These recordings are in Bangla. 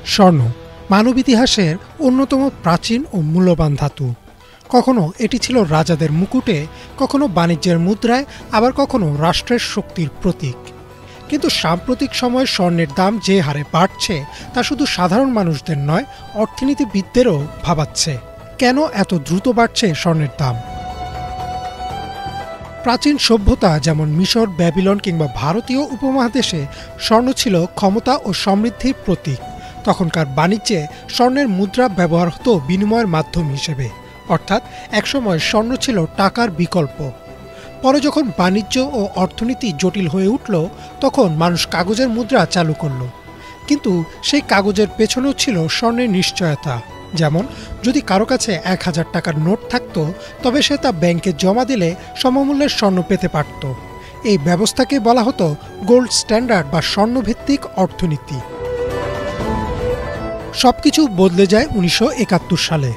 স্বর্ণ মানব ইতিহাসের অন্যতম প্রাচীন ও মূল্যবান ধাতু। কখনো এটি ছিল রাজাদের মুকুটে, কখনো বাণিজ্যের মুদ্রায়, আবার কখনো রাষ্ট্রের শক্তির প্রতীক। কিন্তু সাম্প্রতিক সময়ে স্বর্ণের দাম যে হারে বাড়ছে তা শুধু সাধারণ মানুষদের নয়, অর্থনীতিবিদদেরও ভাবাচ্ছে। কেন এত দ্রুত বাড়ছে স্বর্ণের দাম? প্রাচীন সভ্যতা যেমন মিশর, ব্যাবিলন কিংবা ভারতীয় উপমহাদেশে স্বর্ণ ছিল ক্ষমতা ও সমৃদ্ধির প্রতীক। তখনকার বাণিজ্যে স্বর্ণের মুদ্রা ব্যবহার হতো বিনিময়ের মাধ্যম হিসেবে, অর্থাৎ একসময় স্বর্ণ ছিল টাকার বিকল্প। পরে যখন বাণিজ্য ও অর্থনীতি জটিল হয়ে উঠল, তখন মানুষ কাগজের মুদ্রা চালু করল। কিন্তু সেই কাগজের পেছনেও ছিল স্বর্ণের নিশ্চয়তা। যেমন, যদি কারো কাছে 1000 টাকার নোট থাকত, তবে সে তা ব্যাংকে জমা দিলে সমমূল্যের স্বর্ণ পেতে পারত। এই ব্যবস্থাকে বলা হতো গোল্ড স্ট্যান্ডার্ড বা স্বর্ণভিত্তিক অর্থনীতি। সবকিছু বদলে যায় 1971 সালে।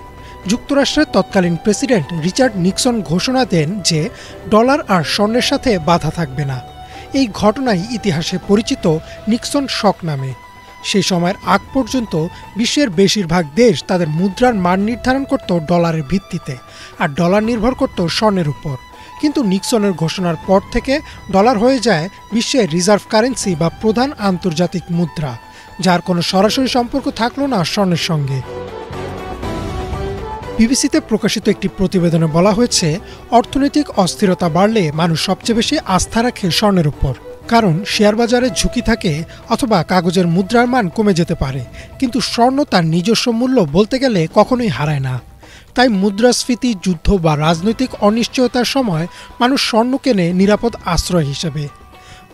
যুক্তরাষ্ট্রের তৎকালীন প্রেসিডেন্ট রিচার্ড নিক্সন ঘোষণা দেন যে ডলার আর স্বর্ণের সাথে বাধা থাকবে না। এই ঘটনাই ইতিহাসে পরিচিত নিক্সন শক নামে। সেই সময়ের আগ পর্যন্ত বিশ্বের বেশিরভাগ দেশ তাদের মুদ্রার মান নির্ধারণ করত ডলারের ভিত্তিতে, আর ডলার নির্ভর করত স্বর্ণের উপর। কিন্তু নিক্সনের ঘোষণার পর থেকে ডলার হয়ে যায় বিশ্বের রিজার্ভ কারেন্সি বা প্রধান আন্তর্জাতিক মুদ্রা, যার কোনো সরাসরি সম্পর্ক থাকলো না স্বর্ণের সঙ্গে। বিবিসিতে প্রকাশিত একটি প্রতিবেদনে বলা হয়েছে, অর্থনৈতিক অস্থিরতা বাড়লে মানুষ সবচেয়ে বেশি আস্থা রাখে স্বর্ণের উপর। কারণ শেয়ার বাজারে ঝুঁকি থাকে অথবা কাগজের মুদ্রার মান কমে যেতে পারে, কিন্তু স্বর্ণ তার নিজস্ব মূল্য বলতে গেলে কখনোই হারায় না। তাই মুদ্রাস্ফীতি, যুদ্ধ বা রাজনৈতিক অনিশ্চয়তার সময় মানুষ স্বর্ণ কেনে নিরাপদ আশ্রয় হিসেবে।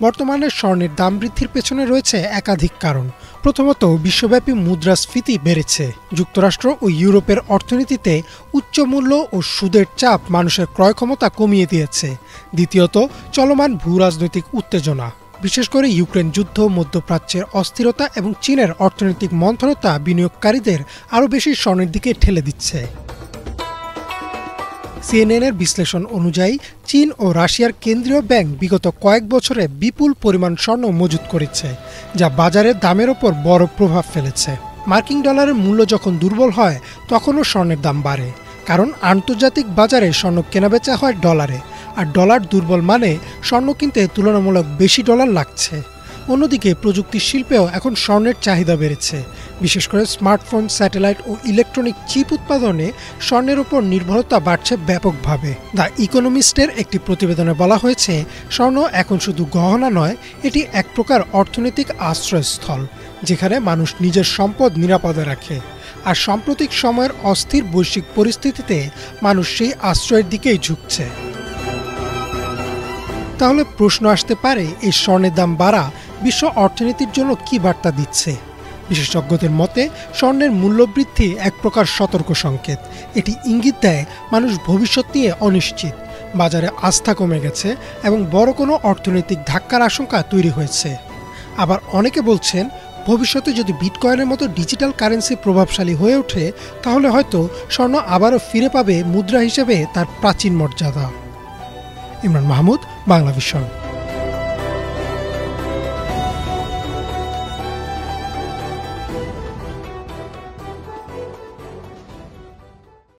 বর্তমানে স্বর্ণের দাম বৃদ্ধির পেছনে রয়েছে একাধিক কারণ। প্রথমত, বিশ্বব্যাপী মুদ্রাস্ফীতি বেড়েছে। যুক্তরাষ্ট্র ও ইউরোপের অর্থনীতিতে উচ্চ মূল্য ও সুদের চাপ মানুষের ক্রয় ক্ষমতা কমিয়ে দিয়েছে। দ্বিতীয়ত, চলমান ভূরাজনৈতিক উত্তেজনা, বিশেষ করে ইউক্রেন যুদ্ধ, মধ্যপ্রাচ্যের অস্থিরতা এবং চীনের অর্থনৈতিক মন্থরতা বিনিয়োগকারীদের আরও বেশি স্বর্ণের দিকে ঠেলে দিচ্ছে। সিএনএনের বিশ্লেষণ অনুযায়ী চীন ও রাশিয়ার কেন্দ্রীয় ব্যাংক বিগত কয়েক বছরে বিপুল পরিমাণ স্বর্ণ মজুত করেছে, যা বাজারের দামের ওপর বড় প্রভাব ফেলেছে। মার্কিন ডলারের মূল্য যখন দুর্বল হয়, তখনও স্বর্ণের দাম বাড়ে, কারণ আন্তর্জাতিক বাজারে স্বর্ণ কেনাবেচা হয় ডলারে, আর ডলার দুর্বল মানে স্বর্ণ কিনতে তুলনামূলক বেশি ডলার লাগছে। অন্যদিকে প্রযুক্তি শিল্পেও এখন স্বর্ণের চাহিদা বেড়েছে। বিশেষ করে স্মার্টফোন, স্যাটেলাইট ও ইলেকট্রনিক চিপ উৎপাদনে স্বর্ণের উপর নির্ভরতা বাড়ছে ব্যাপকভাবে। দ্য ইকোনমিস্টের একটি প্রতিবেদনে বলা হয়েছে, স্বর্ণ এখন শুধু গহনা নয়, এটি এক প্রকার অর্থনৈতিক আশ্রয়স্থল, যেখানে মানুষ নিজের সম্পদ নিরাপদে রাখে। আর সাম্প্রতিক সময়ের অস্থির বৈশ্বিক পরিস্থিতিতে মানুষ সেই আশ্রয়ের দিকেই ঝুঁকছে। তাহলে প্রশ্ন আসতে পারে, এই স্বর্ণের দাম বাড়া বিশ্ব অর্থনীতির জন্য কি বার্তা দিচ্ছে? বিশেষজ্ঞদের মতে, স্বর্ণের মূল্যবৃদ্ধি এক প্রকার সতর্ক সংকেত। এটি ইঙ্গিত দেয় মানুষ ভবিষ্যৎ নিয়ে অনিশ্চিত, বাজারে আস্থা কমে গেছে এবং বড় কোনো অর্থনৈতিক ধাক্কার আশঙ্কা তৈরি হয়েছে। আবার অনেকে বলছেন, ভবিষ্যতে যদি বিটকয়েনের মতো ডিজিটাল কারেন্সি প্রভাবশালী হয়ে ওঠে, তাহলে হয়তো স্বর্ণ আবারও ফিরে পাবে মুদ্রা হিসেবে তার প্রাচীন মর্যাদা। ইমরান মাহমুদ, বাংলা ভিশন।